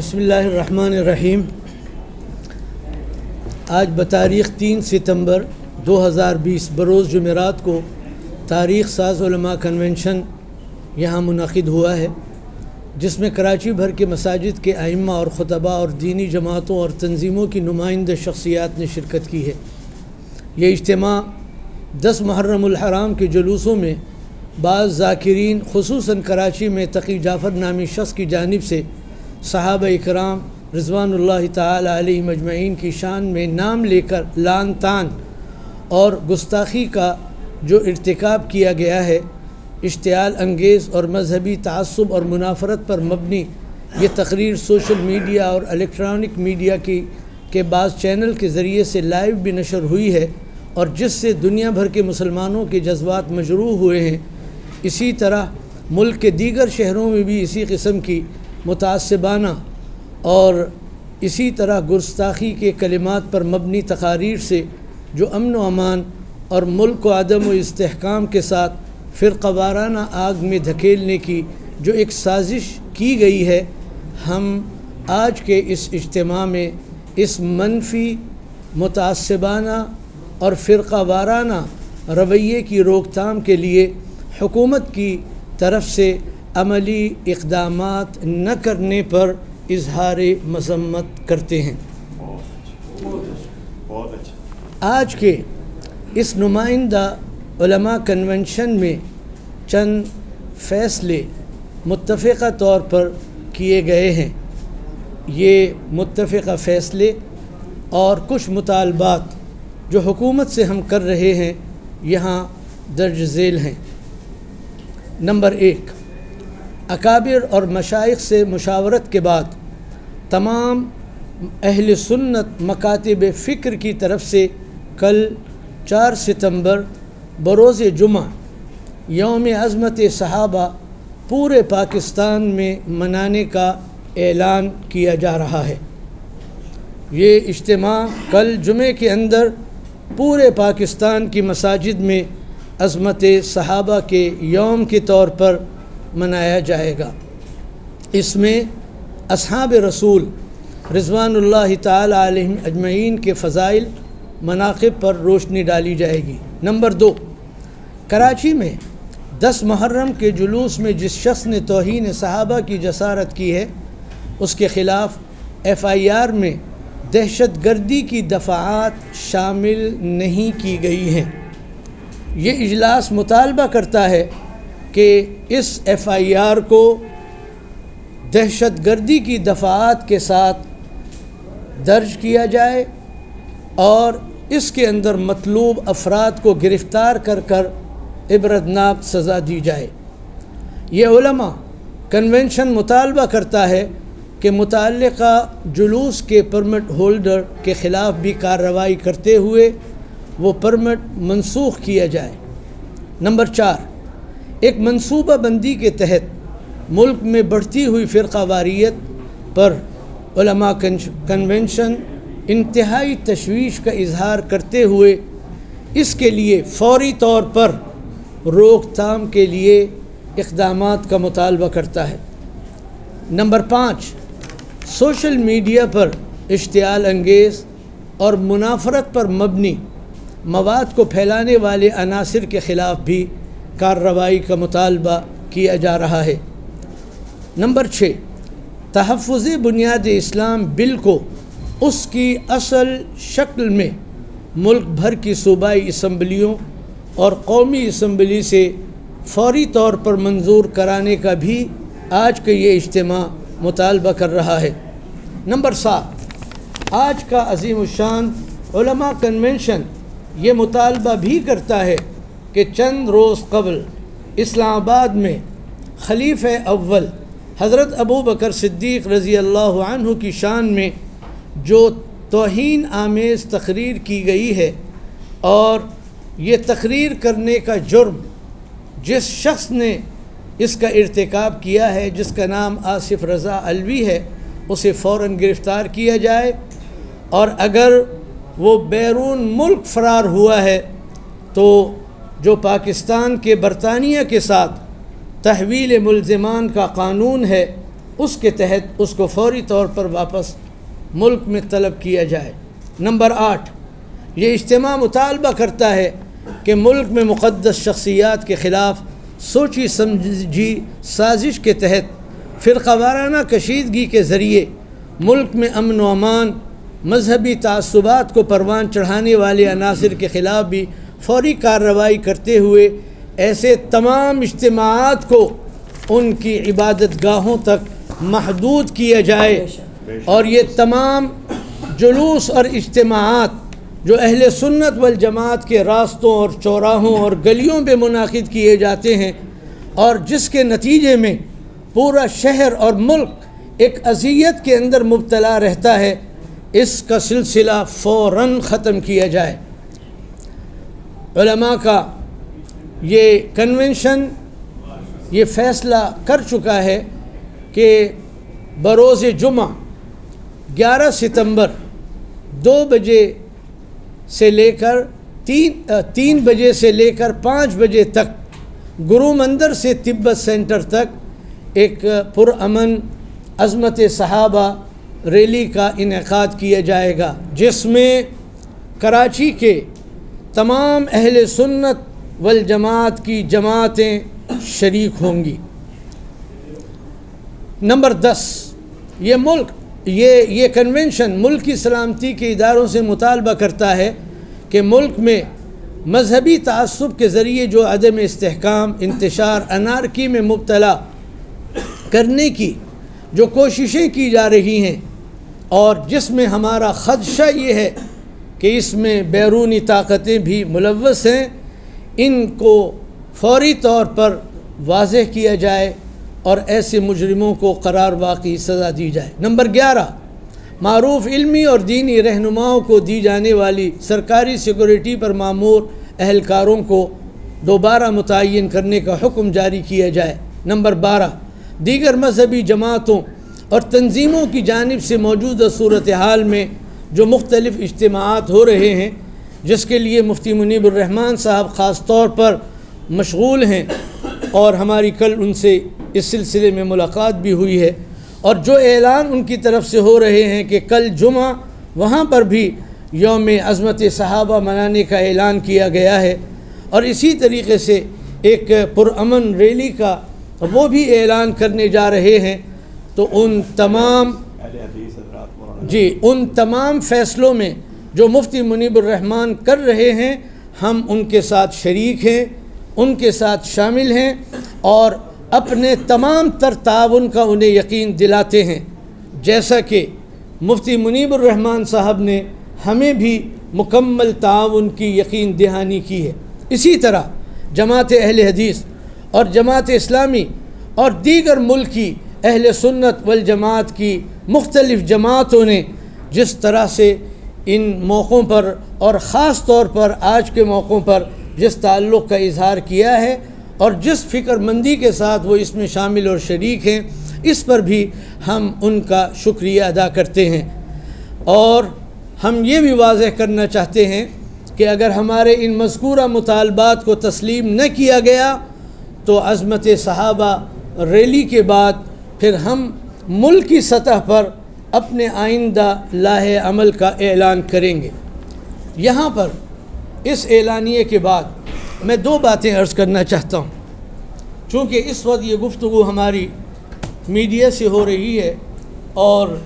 بسم اللہ الرحمن الرحیم۔ آج بتاریخ 3 ستمبر 2020 بروز جمعرات کو تاریخ ساز علماء کنونشن یہاں منعقد ہوا ہے، جس میں کراچی بھر کے مساجد کے ائمہ اور خطباء اور دینی جماعتوں اور تنظیموں کی نمائندہ شخصیات نے شرکت کی ہے۔ یہ اجتماع 10 محرم الحرام کے جلوسوں میں بعض ذاکرین خصوصاً کراچی میں تقی جعفر نامی شخص کی جانب سے صحابہ اکرام رضوان اللہ تعالی علیہ مجمعین کی شان میں نام لے کر لعن طعن اور گستاخی کا جو ارتکاب کیا گیا ہے، اشتعال انگیز اور مذہبی تعصب اور منافرت پر مبنی یہ تقریر سوشل میڈیا اور الیکٹرانک میڈیا کے بعض چینل کے ذریعے سے لائیو بھی نشر ہوئی ہے، اور جس سے دنیا بھر کے مسلمانوں کے جذبات مجروح ہوئے ہیں۔ اسی طرح ملک کے دیگر شہروں میں بھی اسی قسم کی متعصبانہ اور اسی طرح گستاخی کے کلمات پر مبنی تقاریر سے جو امن و امان اور ملک کو عدم و استحکام کے ساتھ فرقہ وارانہ آگ میں دھکیلنے کی جو ایک سازش کی گئی ہے، ہم آج کے اس اجتماع میں اس منفی متعصبانہ اور فرقہ وارانہ رویے کی روک تھام کے لیے حکومت کی طرف سے عملی اقدامات نہ کرنے پر اظہار مذمت کرتے ہیں۔ آج کے اس نمائندہ علماء کنونشن میں چند فیصلے متفقہ طور پر کیے گئے ہیں۔ یہ متفقہ فیصلے اور کچھ مطالبات جو حکومت سے ہم کر رہے ہیں یہاں درج ذیل ہیں۔ نمبر 1، اکابر اور مشائخ سے مشاورت کے بعد تمام اہل سنت مکاتب فکر کی طرف سے کل 4 ستمبر بروز جمعہ یوم عظمت صحابہ پورے پاکستان میں منانے کا اعلان کیا جا رہا ہے۔ یہ اجتماع کل جمعے کے اندر پورے پاکستان کی مساجد میں عظمت صحابہ کے یوم کے طور پر منایا جائے گا۔ اس میں اصحاب رسول رضوان اللہ تعالی علیہم اجمعین کے فضائل مناقب پر روشنی ڈالی جائے گی۔ نمبر 2، کراچی میں 10 محرم کے جلوس میں جس شخص نے توہین صحابہ کی جسارت کی ہے، اس کے خلاف FIR میں دہشت گردی کی دفعات شامل نہیں کی گئی ہیں۔ یہ اجلاس مطالبہ کرتا ہے کہ اس FIR کو دہشت گردی کی دفعات کے ساتھ درج کیا جائے اور اس کے اندر مطلوب افراد کو گرفتار کر عبرتناک سزا دی جائے۔ یہ علماء کنونشن مطالبہ کرتا ہے کہ متعلقہ جلوس کے پرمٹ ہولڈر کے خلاف بھی کارروائی کرتے ہوئے وہ پرمٹ منسوخ کیا جائے۔ نمبر 4، ایک منصوبہ بندی کے تحت ملک میں بڑھتی ہوئی فرقہ واریت پر علماء کنونشن انتہائی تشویش کا اظہار کرتے ہوئے اس کے لیے فوری طور پر روک تھام کے لیے اقدامات کا مطالبہ کرتا ہے۔ نمبر 5، سوشل میڈیا پر اشتعال انگیز اور منافرت پر مبنی مواد کو پھیلانے والے عناصر کے خلاف بھی کارروائی کا مطالبہ کیا جا رہا ہے۔ نمبر 6، تحفظ بنیاد اسلام بل کو اس کی اصل شکل میں ملک بھر کی صوبائی اسمبلیوں اور قومی اسمبلی سے فوری طور پر منظور کرانے کا بھی آج کا یہ اجتماع مطالبہ کر رہا ہے۔ نمبر 7، آج کا عظیم الشان علماء کنونشن یہ مطالبہ بھی کرتا ہے کہ چند روز قبل اسلام آباد میں خلیفہ اول حضرت ابو بکر صدیق رضی اللہ عنہ کی شان میں جو توہین آمیز تقریر کی گئی ہے، اور یہ تقریر کرنے کا جرم جس شخص نے اس کا ارتکاب کیا ہے، جس کا نام آصف رضا علوی ہے، اسے فوراً گرفتار کیا جائے، اور اگر وہ بیرون ملک فرار ہوا ہے تو جو پاکستان کے برطانیہ کے ساتھ تحویل ملزمان کا قانون ہے اس کے تحت اس کو فوری طور پر واپس ملک میں طلب کیا جائے۔ نمبر 8، یہ اجتماع مطالبہ کرتا ہے کہ ملک میں مقدس شخصیات کے خلاف سوچی سمجھی سازش کے تحت فرقہ وارانہ کشیدگی کے ذریعے ملک میں امن و امان، مذہبی تعصبات کو پروان چڑھانے والے عناصر کے خلاف بھی فوری کارروائی کرتے ہوئے ایسے تمام اجتماعات کو ان کی عبادت گاہوں تک محدود کیا جائے، اور یہ تمام جلوس اور اجتماعات جو اہل سنت والجماعت کے راستوں اور چوراہوں اور گلیوں پہ منعقد کیے جاتے ہیں اور جس کے نتیجے میں پورا شہر اور ملک ایک اذیت کے اندر مبتلا رہتا ہے، اس کا سلسلہ فوراً ختم کیا جائے۔ علماء کا یہ کنونشن یہ فیصلہ کر چکا ہے کہ بروز جمعہ 11 ستمبر 2 بجے سے لے کر 3 بجے سے لے کر 5 بجے تک گرو مندر سے تبت سینٹر تک ایک پرامن عظمت صحابہ ریلی کا انعقاد کیا جائے گا، جس میں کراچی کے تمام اہل سنت والجماعت کی جماعتیں شریک ہوں گی۔ نمبر 10، یہ کنونشن ملک کی سلامتی کے اداروں سے مطالبہ کرتا ہے کہ ملک میں مذہبی تعصب کے ذریعے جو عدم استحکام، انتشار، انارکی میں مبتلا کرنے کی جو کوششیں کی جا رہی ہیں، اور جس میں ہمارا خدشہ یہ ہے کہ اس میں بیرونی طاقتیں بھی ملوث ہیں، ان کو فوری طور پر واضح کیا جائے اور ایسے مجرموں کو قرار واقعی سزا دی جائے۔ نمبر 11، معروف علمی اور دینی رہنماؤں کو دی جانے والی سرکاری سیکورٹی پر مامور اہلکاروں کو دوبارہ متعین کرنے کا حکم جاری کیا جائے۔ نمبر 12، دیگر مذہبی جماعتوں اور تنظیموں کی جانب سے موجودہ صورتحال میں جو مختلف اجتماعات ہو رہے ہیں، جس کے لیے مفتی منیب الرحمن صاحب خاص طور پر مشغول ہیں، اور ہماری کل ان سے اس سلسلے میں ملاقات بھی ہوئی ہے، اور جو اعلان ان کی طرف سے ہو رہے ہیں کہ کل جمعہ وہاں پر بھی یوم عظمت صحابہ منانے کا اعلان کیا گیا ہے، اور اسی طریقے سے ایک پرامن ریلی کا وہ بھی اعلان کرنے جا رہے ہیں۔ تو ان تمام فیصلوں میں جو مفتی منیب الرحمن کر رہے ہیں، ہم ان کے ساتھ شریک ہیں، ان کے ساتھ شامل ہیں، اور اپنے تمام تر تعاون کا انہیں یقین دلاتے ہیں، جیسا کہ مفتی منیب الرحمن صاحب نے ہمیں بھی مکمل تعاون کی یقین دہانی کی ہے۔ اسی طرح جماعت اہل حدیث اور جماعت اسلامی اور دیگر ملکی اہل سنت والجماعت کی مختلف جماعتوں نے جس طرح سے ان موقعوں پر اور خاص طور پر آج کے موقعوں پر جس تعلق کا اظہار کیا ہے اور جس فکر مندی کے ساتھ وہ اس میں شامل اور شریک ہیں، اس پر بھی ہم ان کا شکریہ ادا کرتے ہیں، اور ہم یہ بھی واضح کرنا چاہتے ہیں کہ اگر ہمارے ان مذکورہ مطالبات کو تسلیم نہ کیا گیا تو عظمت صحابہ ریلی کے بعد پھر ہم ملکی سطح پر اپنے آئندہ لاحِ عمل کا اعلان کریں گے۔ یہاں پر اس اعلانیے کے بعد میں 2 باتیں عرض کرنا چاہتا ہوں، چونکہ اس وقت یہ گفتگو ہماری میڈیا سے ہو رہی ہے اور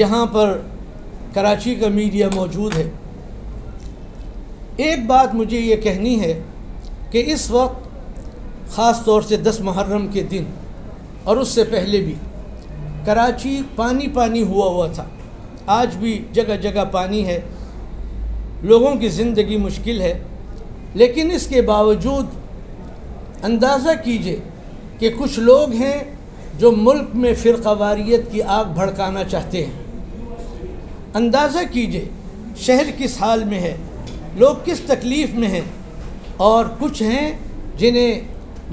یہاں پر کراچی کا میڈیا موجود ہے۔ ایک بات مجھے یہ کہنی ہے کہ اس وقت خاص طور سے 10 محرم کے دن اور اس سے پہلے بھی کراچی پانی ہوا تھا، آج بھی جگہ جگہ پانی ہے، لوگوں کی زندگی مشکل ہے، لیکن اس کے باوجود اندازہ کیجئے کہ کچھ لوگ ہیں جو ملک میں فرقہ واریت کی آگ بھڑکانا چاہتے ہیں۔ اندازہ کیجئے شہر کس حال میں ہے، لوگ کس تکلیف میں ہیں، اور کچھ ہیں جنہیں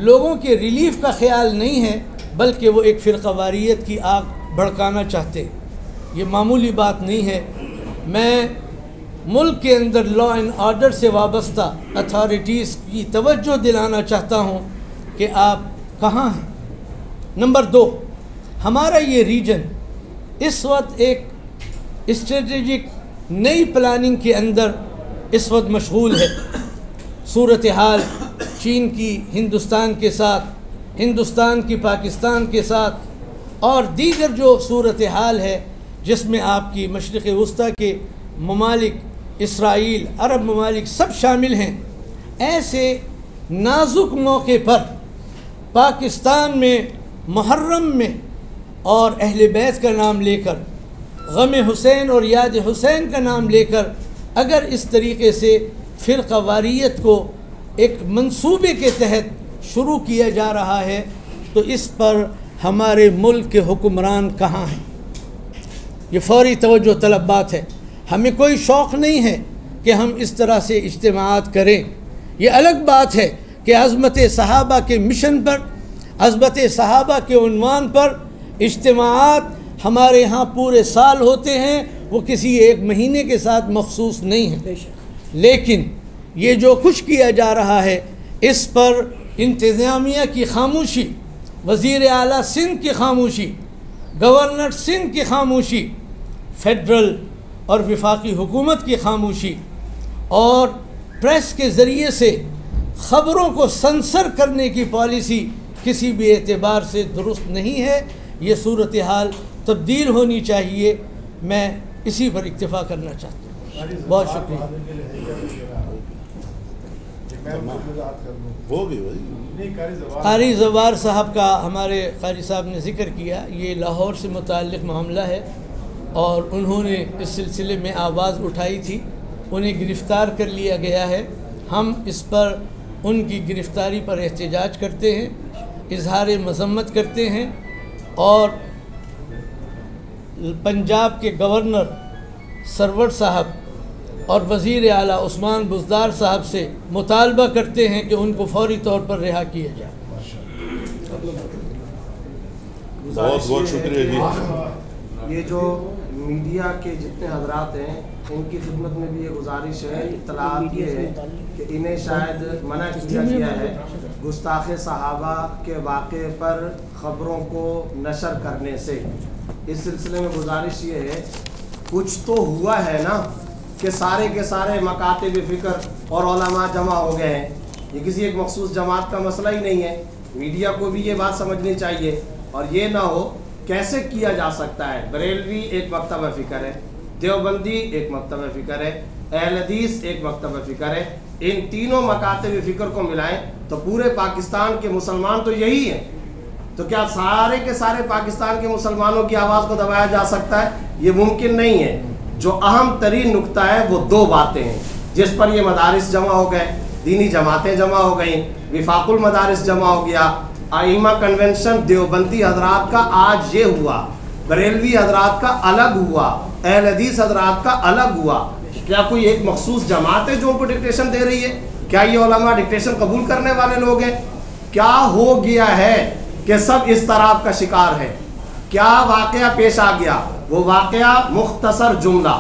لوگوں کے ریلیف کا خیال نہیں ہے بلکہ وہ ایک فرقہ واریت کی آگ بھڑکانا چاہتے ہیں۔ یہ معمولی بات نہیں ہے۔ میں ملک کے اندر لا اینڈ آرڈر سے وابستہ اتھارٹیز کی توجہ دلانا چاہتا ہوں کہ آپ کہاں ہیں۔ نمبر 2، ہمارا یہ ریجن اس وقت ایک اسٹریٹجک نئی پلاننگ کے اندر اس وقت مشغول ہے. صورتحال چین کی ہندوستان کے ساتھ، ہندوستان کی پاکستان کے ساتھ، اور دیگر جو صورتحال ہے جس میں آپ کی مشرق وسطیٰ کے ممالک، اسرائیل، عرب ممالک سب شامل ہیں. ایسے نازک موقع پر پاکستان میں محرم میں اور اہل بیت کا نام لے کر، غم حسین اور یاد حسین کا نام لے کر اگر اس طریقے سے فرقہ واریت کو ایک منصوبے کے تحت شروع کیا جا رہا ہے تو اس پر ہمارے ملک کے حکمران کہاں ہیں؟ یہ فوری توجہ طلب بات ہے. ہمیں کوئی شوق نہیں ہے کہ ہم اس طرح سے اجتماعات کریں. یہ الگ بات ہے کہ عظمت صحابہ کے مشن پر، عظمت صحابہ کے عنوان پر اجتماعات ہمارے ہاں پورے سال ہوتے ہیں، وہ کسی ایک مہینے کے ساتھ مخصوص نہیں ہیں. لیکن یہ جو کچھ کیا جا رہا ہے اس پر انتظامیہ کی خاموشی، وزیر اعلیٰ سندھ کی خاموشی، گورنر سندھ کی خاموشی، فیڈرل اور وفاقی حکومت کی خاموشی، اور پریس کے ذریعے سے خبروں کو سنسر کرنے کی پالیسی کسی بھی اعتبار سے درست نہیں ہے. یہ صورتحال تبدیل ہونی چاہیے. میں اسی پر اکتفا کرنا چاہتا ہوں. بہت شکریہ. قاری زوار صاحب کا ہمارے قاری صاحب نے ذکر کیا. یہ لاہور سے متعلق معاملہ ہے اور انہوں نے اس سلسلے میں آواز اٹھائی تھی. انہیں گرفتار کر لیا گیا ہے. ہم اس پر ان کی گرفتاری پر احتجاج کرتے ہیں، اظہار مذمت کرتے ہیں، اور پنجاب کے گورنر سرور صاحب اور وزیر اعلیٰ عثمان بزدار صاحب سے مطالبہ کرتے ہیں کہ ان کو فوری طور پر رہا کیا جائے. بہت بہت شکریہ جی. یہ جو میڈیا کے جتنے حضرات ہیں ان کی خدمت میں بھی یہ گزارش ہے، اطلاعات یہ ہے کہ انہیں شاید منع کیا گیا ہے گستاخ صحابہ کے واقعے پر خبروں کو نشر کرنے سے. اس سلسلے میں گزارش یہ ہے، کچھ تو ہوا ہے نا کہ سارے کے سارے مکاتب فکر اور علماء جمع ہو گئے ہیں. یہ کسی ایک مخصوص جماعت کا مسئلہ ہی نہیں ہے. میڈیا کو بھی یہ بات سمجھنی چاہیے، اور یہ نہ ہو کیسے کیا جا سکتا ہے. بریلوی ایک مکتبہ فکر ہے، دیوبندی ایک مکتبہ فکر ہے، اہل حدیث ایک مکتبہ فکر ہے. ان تینوں مکاتب فکر کو ملائیں تو پورے پاکستان کے مسلمان تو یہی ہیں. تو کیا سارے کے سارے پاکستان کے مسلمانوں کی آواز کو دبایا جا سکتا ہے؟ یہ ممکن نہیں ہے. جو اہم ترین نقطہ ہے وہ دو باتیں ہیں جس پر یہ مدارس جمع ہو گئے، دینی جماعتیں جمع ہو گئیں، وفاق المدارس جمع ہو گیا. ائمہ کنونشن دیوبندی حضرات کا آج یہ ہوا، بریلوی حضرات کا الگ ہوا، اہل حدیث حضرات کا الگ ہوا. کیا کوئی ایک مخصوص جماعت ہے جو ان کو ڈکٹیشن دے رہی ہے؟ کیا یہ علماء ڈکٹیشن قبول کرنے والے لوگ ہیں؟ کیا ہو گیا ہے کہ سب اضطراب کا شکار ہے؟ کیا واقعہ پیش آ گیا؟ وہ واقعہ مختصر جملہ: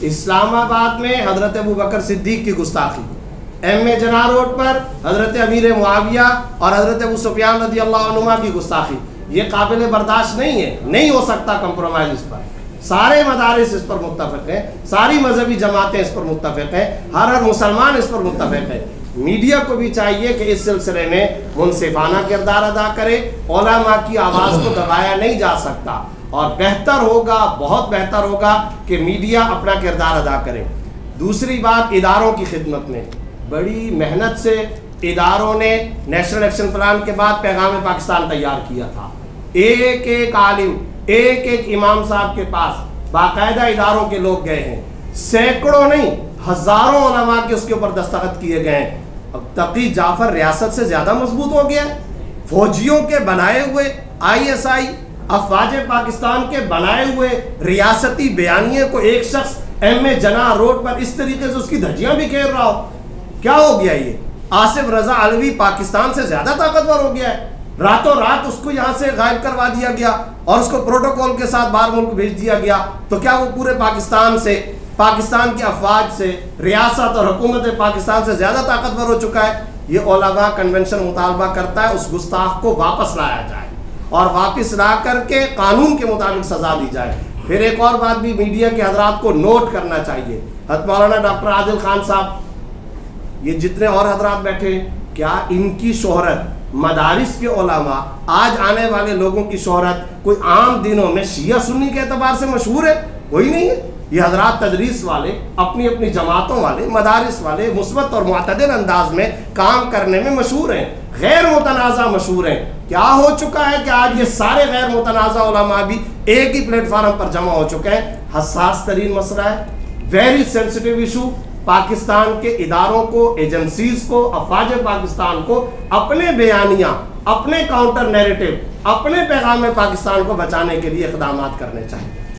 اسلام آباد میں حضرت ابوبکر صدیق کی گستاخی، ایم اے جناح روڈ پر حضرت امیر معاویہ اور حضرت ابو سفیان رضی اللہ عنہما کی گستاخی. یہ قابل برداشت نہیں ہے، نہیں ہو سکتا کمپرومائز اس پر. سارے مدارس اس پر متفق ہیں، ساری مذہبی جماعتیں اس پر متفق ہیں، ہر مسلمان اس پر متفق ہے. میڈیا کو بھی چاہیے کہ اس سلسلے میں منصفانہ کردار ادا کرے. علماء کی آواز کو دبایا نہیں جا سکتا، اور بہتر ہوگا، بہت بہتر ہوگا کہ میڈیا اپنا کردار ادا کرے. دوسری بات، اداروں کی خدمت میں بڑی محنت سے اداروں نے نیشنل ایکشن پلان کے بعد پیغام پاکستان تیار کیا تھا. ایک ایک عالم، ایک ایک امام صاحب کے پاس باقاعدہ اداروں کے لوگ گئے ہیں. سینکڑوں نہیں، ہزاروں علماء کے اس کے اوپر دستخط کیے گئے ہیں. اب تقی جعفر ریاست سے زیادہ مضبوط ہو گیا ہے. فوجیوں کے بنائے ہوئے آئی ایس آئی، افواج پاکستان کے بنائے ہوئے ریاستی بیانیے کو ایک شخص ایم اے جناح روڈ پر اس طریقے سے اس کی دھجیاں بھی کھیر رہا ہو. کیا ہو گیا؟ یہ آصف رضا علوی پاکستان سے زیادہ طاقتور ہو گیا ہے. راتوں رات اس کو یہاں سے غائب کروا دیا گیا اور اس کو پروٹوکول کے ساتھ باہر ملک بھیج دیا گیا. تو کیا وہ پورے پاکستان سے، پاکستان کی افواج سے، ریاست اور حکومت پاکستان سے زیادہ طاقتور ہو چکا ہے؟ یہ علماء کنونشن مطالبہ کرتا ہے اس گستاخ کو واپس لایا جائے. اور واپس لا کر کے قانون کے مطابق سزا دی جائے۔ پھر ایک اور بات بھی میڈیا کے حضرات کو نوٹ کرنا چاہیے، حضرت مولانا ڈاکٹر عادل خان صاحب، یہ جتنے اور حضرات بیٹھے، کیا ان کی شہرت مدارس کے علماء، آج آنے والے لوگوں کی شہرت کوئی عام دنوں میں شیعہ سنی کے اعتبار سے مشہور ہے؟ کوئی نہیں ہے۔ یہ حضرات تدریس والے، اپنی اپنی جماعتوں والے، مدارس والے، مثبت اور معتدل انداز میں کام کرنے میں مشہور ہیں، غیر متنازع مشہور ہیں۔ کیا ہو چکا ہے کہ آج یہ سارے غیر متنازع علماء بھی ایک ہی پلیٹ فارم پر جمع ہو چکے ہیں۔ حساس ترین مسئلہ ہے، ویری سینسٹیو ایشو۔ پاکستان کے اداروں کو، ایجنسیز کو، افواج پاکستان کو اپنے بیانیہ، اپنے کاؤنٹر نیریٹو، اپنے پیغام پاکستان کو بچانے کے لیے اقدامات کرنے چاہیے۔